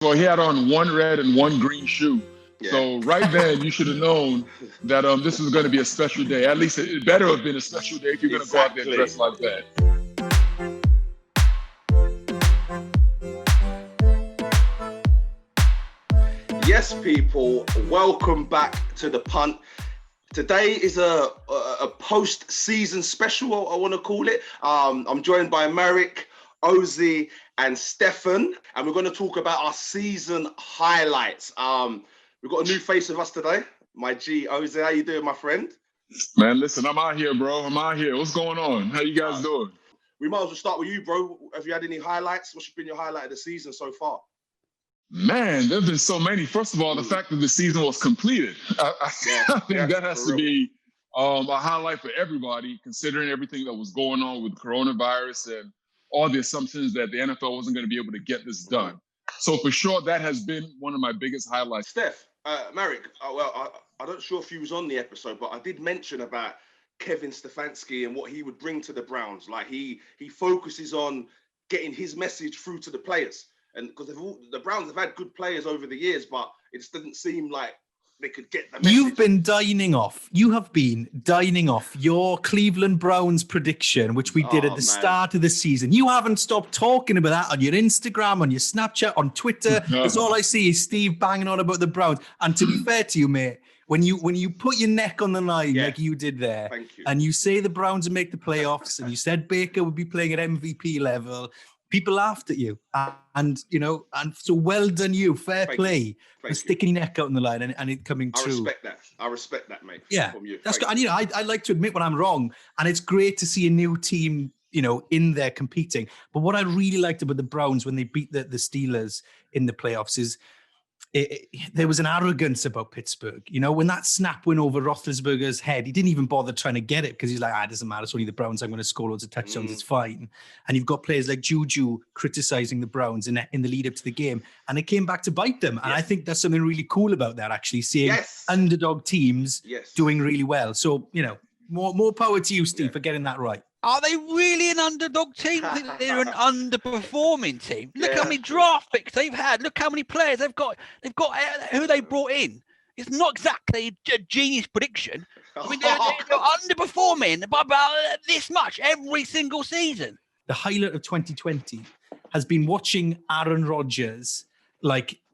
Well, he had on one red and one green shoe. Yeah. So right then, you should have known that this was going to be a special day. At least it better have been a special day if you're going to go out there dressed like that. Yes, people, welcome back to the Punt. Today is a post-season special, I want to call it. I'm joined by Marek, Osi, and Steffan, and we're going to talk about our season highlights. We've got a new face with us today. My G, Osi, how you doing, my friend? Man, listen, I'm out here, bro. I'm out here. What's going on? How you guys doing? We might as well start with you, bro. Have you had any highlights? What's been your highlight of the season so far? Man, there's been so many. First of all, the fact that the season was completed. I think that has to be a highlight for everybody, considering everything that was going on with coronavirus and all the assumptions that the NFL wasn't going to be able to get this done. So for sure, that has been one of my biggest highlights. Steph, Marek, I'm not sure if he was on the episode, but I did mention about Kevin Stefanski and what he would bring to the Browns. Like he focuses on getting his message through to the players. And because the Browns have had good players over the years, but it just doesn't seem like they could get the message. You have been dining off your Cleveland Browns prediction, which we did at the start of the season. You haven't stopped talking about that on your Instagram, on your Snapchat, on Twitter. That's all I see is Steve banging on about the Browns. And to be fair to you, mate, when you put your neck on the line like you did there, and you say the Browns would make the playoffs, and you said Baker would be playing at MVP level, people laughed at you, and so well done you. Fair play for sticking your neck out on the line and it coming true. I respect that, mate. Yeah, from you. That's good. And I like to admit when I'm wrong, and it's great to see a new team, in there competing. But what I really liked about the Browns when they beat the Steelers in the playoffs is there was an arrogance about Pittsburgh. When that snap went over Roethlisberger's head, he didn't even bother trying to get it because he's like, it doesn't matter. It's only the Browns. I'm going to score loads of touchdowns. It's fine. And you've got players like Juju criticizing the Browns in the lead up to the game. And it came back to bite them. And I think that's something really cool about that, actually, seeing underdog teams doing really well. So, more power to you, Steve, for getting that right. Are they really an underdog team? I think they're an underperforming team. Look how many draft picks they've had. Look how many players they've got. They've got who they brought in. It's not exactly a genius prediction. I mean, they're underperforming by about this much every single season. The highlight of 2020 has been watching Aaron Rodgers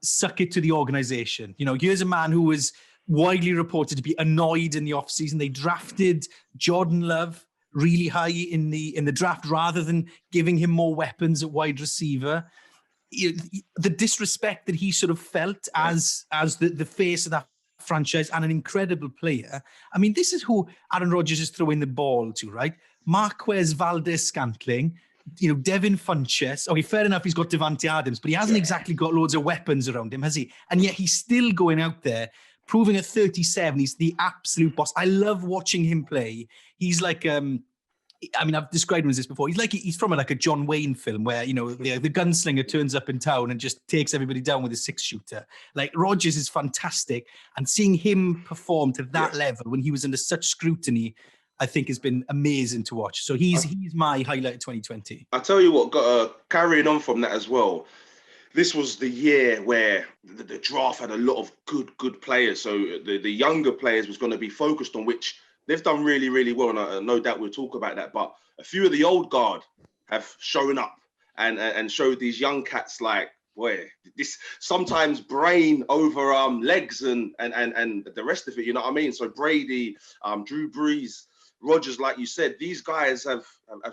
suck it to the organization. Here's a man who was widely reported to be annoyed in the offseason. They drafted Jordan Love really high in the draft rather than giving him more weapons at wide receiver. The disrespect that he sort of felt as the face of that franchise and an incredible player. I mean, this is who Aaron Rodgers is throwing the ball to, right? Marquez Valdes-Scantling, Devin Funchess. Okay, fair enough, he's got Devante Adams, but he hasn't exactly got loads of weapons around him, has he? And yet he's still going out there proving at 37, he's the absolute boss. I love watching him play. He's like, I've described him as this before. He's from a John Wayne film where, the gunslinger turns up in town and just takes everybody down with a 6-shooter. Rodgers is fantastic. And seeing him perform to that level when he was under such scrutiny, I think has been amazing to watch. So he's my highlight of 2020. I tell you what, carrying on from that as well, this was the year where the draft had a lot of good players. So the younger players was going to be focused on, which they've done really, really well. And no doubt we'll talk about that. But a few of the old guard have shown up and showed these young cats this sometimes brain over legs and the rest of it. You know what I mean? So Brady, Drew Brees, Rodgers, like you said, these guys have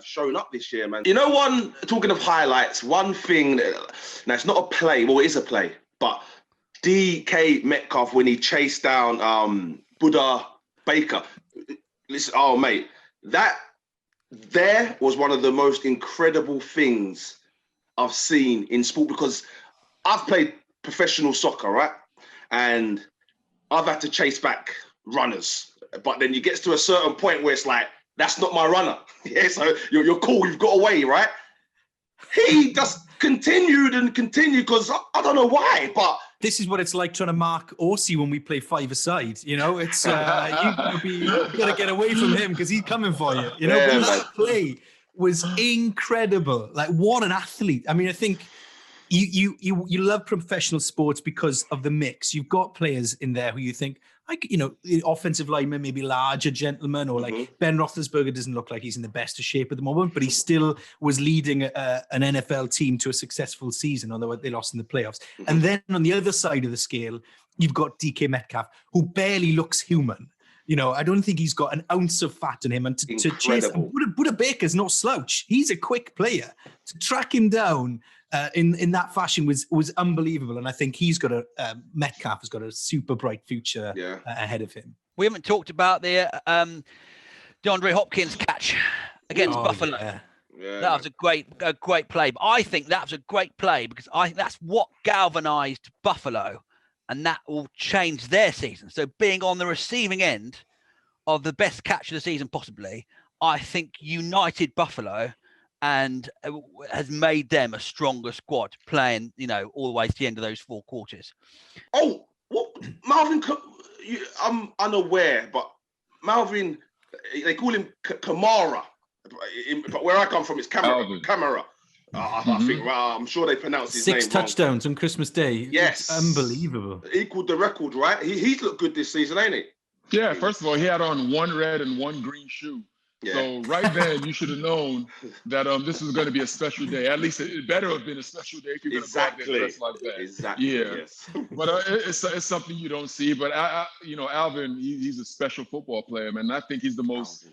shown up this year, man. Talking of highlights, one thing, now it's not a play, well, it is a play, but DK Metcalf, when he chased down Buda Baker, listen, oh, mate, that there was one of the most incredible things I've seen in sport, because I've played professional soccer, right? And I've had to chase back runners. But then you get to a certain point where it's like, that's not my runner. Yeah, so you're cool, you've got away, right? He just continued because I don't know why, but this is what it's like trying to mark Osi when we play five-a-side. It's you gotta get away from him because he's coming for you. But that play was incredible. What an athlete! I mean, I think you love professional sports because of the mix. You've got players in there who you think, like, you know, the offensive lineman, maybe larger gentlemen, or like Ben Roethlisberger doesn't look like he's in the best of shape at the moment, but he still was leading an NFL team to a successful season, although they lost in the playoffs. And then on the other side of the scale, you've got DK Metcalf, who barely looks human. You know, I don't think he's got an ounce of fat in him. And to chase Buda Baker's no slouch. He's a quick player. To track him down in that fashion was unbelievable. And I think he's got Metcalf has got a super bright future ahead of him. We haven't talked about the DeAndre Hopkins catch against Buffalo. Yeah. That was a great play. But I think that was a great play because I think that's what galvanized Buffalo. And that will change their season. So being on the receiving end of the best catch of the season, possibly, I think united Buffalo and has made them a stronger squad playing, you know, all the way to the end of those 4 quarters. Oh, what, Malvin? I'm unaware, but Malvin, they call him Kamara. But where I come from, it's Kamara. I think I'm sure they pronounced his name 6 touchdowns on Christmas Day. Yes. It's unbelievable. Equaled the record, right? He's looked good this season, ain't he? Yeah, first of all, he had on 1 red and 1 green shoe. Yeah. So right then, you should have known that this was going to be a special day. At least it better have been a special day if you're going to go out there dressed like that. Exactly. Yeah. Yes. But it's something you don't see. But Alvin, he's a special football player, man. I think he's the most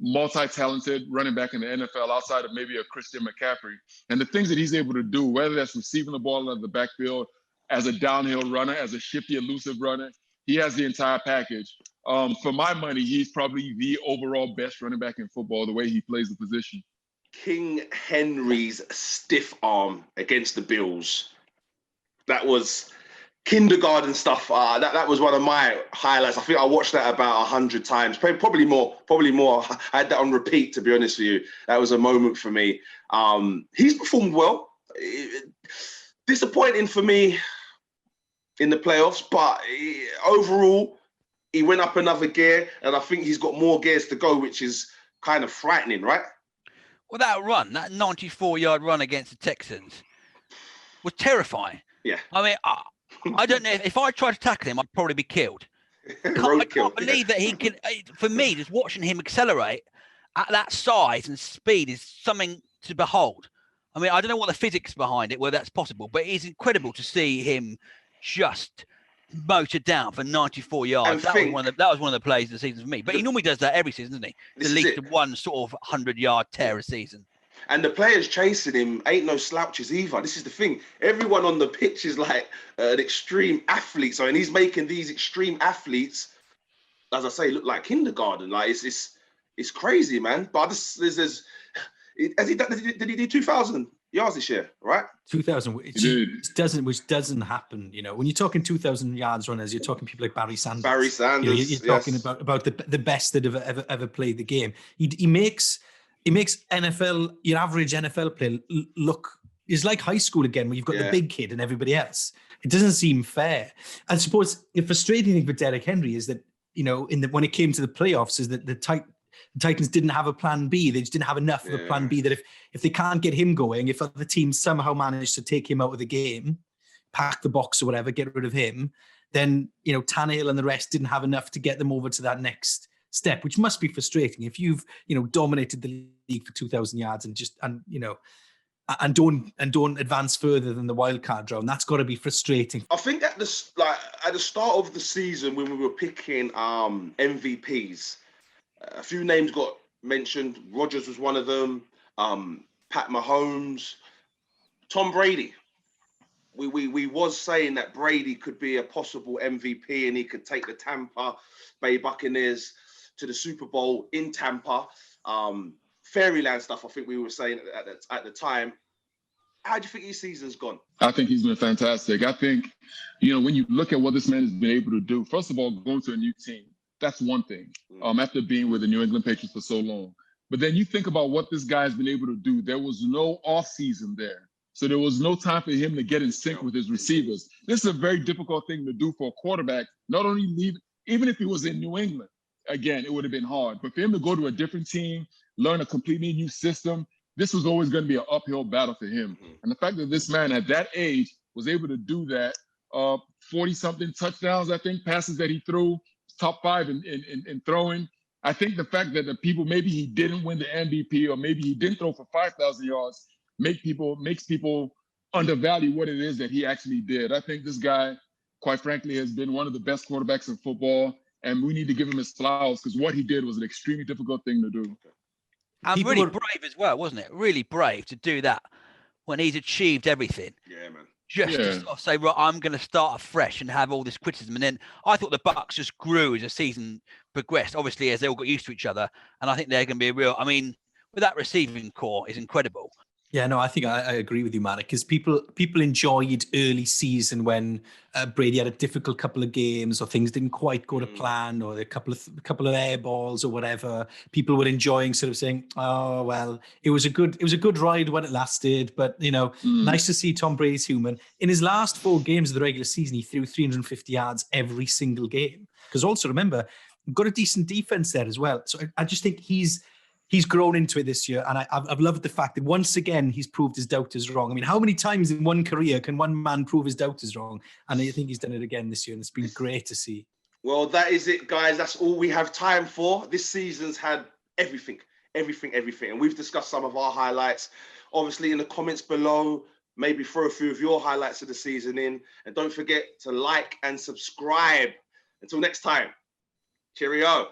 multi-talented running back in the NFL outside of maybe a Christian McCaffrey. And the things that he's able to do, whether that's receiving the ball out of the backfield, as a downhill runner, as a shifty, elusive runner, he has the entire package. For my money, he's probably the overall best running back in football, the way he plays the position. King Henry's stiff arm against the Bills. That was kindergarten stuff. That was one of my highlights. I think I watched that about 100 times, probably more. I had that on repeat, to be honest with you. That was a moment for me. He's performed well. Disappointing for me in the playoffs, but overall, he went up another gear, and I think he's got more gears to go, which is kind of frightening, right? Well, that 94-yard run against the Texans was terrifying. Yeah. I mean, I don't know if I tried to tackle him, I'd probably be killed. I can't believe that he can. For me, just watching him accelerate at that size and speed is something to behold. I mean, I don't know what the physics behind it, whether that's possible, but it's incredible to see him just motored down for 94 yards. That was one of the plays of the season for me. But he normally does that every season, doesn't he? At least one sort of 100-yard tear a season. And the players chasing him ain't no slouches either. This is the thing. Everyone on the pitch is like an extreme athlete. So, and he's making these extreme athletes, as I say, look like kindergarten. Like it's crazy, man. But did he do 2,000 yards this year, right? 2,000, which doesn't happen. You know, when you're talking 2,000 yards runners, you're talking people like Barry Sanders. You're talking about the best that have ever played the game. He makes NFL, your average NFL player, look is like high school again, where you've got the big kid and everybody else. It doesn't seem fair. I suppose the frustrating thing for Derrick Henry is that, you know, when it came to the playoffs, is that the Titans didn't have a plan B. They just didn't have enough of a plan B, that if they can't get him going, if other teams somehow manage to take him out of the game, pack the box or whatever, get rid of him, then, you know, Tannehill and the rest didn't have enough to get them over to that next step, which must be frustrating if you've, you know, dominated the league for 2,000 yards and don't advance further than the wild card round. That's got to be frustrating. I think at the start of the season, when we were picking MVPs, a few names got mentioned. Rodgers was one of them. Pat Mahomes, Tom Brady. We was saying that Brady could be a possible MVP and he could take the Tampa Bay Buccaneers to the Super Bowl in Tampa. Fairyland stuff, I think we were saying at the time. How do you think his season's gone? I think he's been fantastic. I think, you know, when you look at what this man has been able to do, first of all, going to a new team, that's one thing. After being with the New England Patriots for so long. But then you think about what this guy has been able to do. There was no off season there. So there was no time for him to get in sync with his receivers. This is a very difficult thing to do for a quarterback. Not only leave, even if he was in New England, again, it would have been hard. But for him to go to a different team, learn a completely new system, this was always going to be an uphill battle for him. And the fact that this man at that age was able to do that, 40-something touchdowns, I think, passes that he threw, top 5 in throwing. I think the fact that the people, maybe he didn't win the MVP or maybe he didn't throw for 5,000 yards, makes people undervalue what it is that he actually did. I think this guy, quite frankly, has been one of the best quarterbacks in football, and we need to give him his flowers because what he did was an extremely difficult thing to do. And really brave as well, wasn't it? Really brave to do that when he's achieved everything. Yeah, man. Just to sort of say, right, I'm going to start afresh and have all this criticism. And then I thought the Bucs just grew as the season progressed, obviously, as they all got used to each other. And I think they're going to be a real, I mean, with that receiving core is incredible. Yeah, no, I think I agree with you, Marek, because people enjoyed early season when Brady had a difficult couple of games or things didn't quite go to plan or a couple of air balls or whatever. People were enjoying sort of saying, oh, well, it was a good ride when it lasted, but, you know, nice to see Tom Brady's human. In his last 4 games of the regular season, he threw 350 yards every single game. Because also remember, we've got a decent defense there as well. So I just think he's grown into it this year, and I've loved the fact that once again he's proved his doubters wrong. I mean, how many times in one career can one man prove his doubters wrong? And I think he's done it again this year, and it's been great to see. Well, that is it, guys. That's all we have time for. This season's had everything. And we've discussed some of our highlights. Obviously, in the comments below, maybe throw a few of your highlights of the season in. And don't forget to like and subscribe. Until next time, cheerio.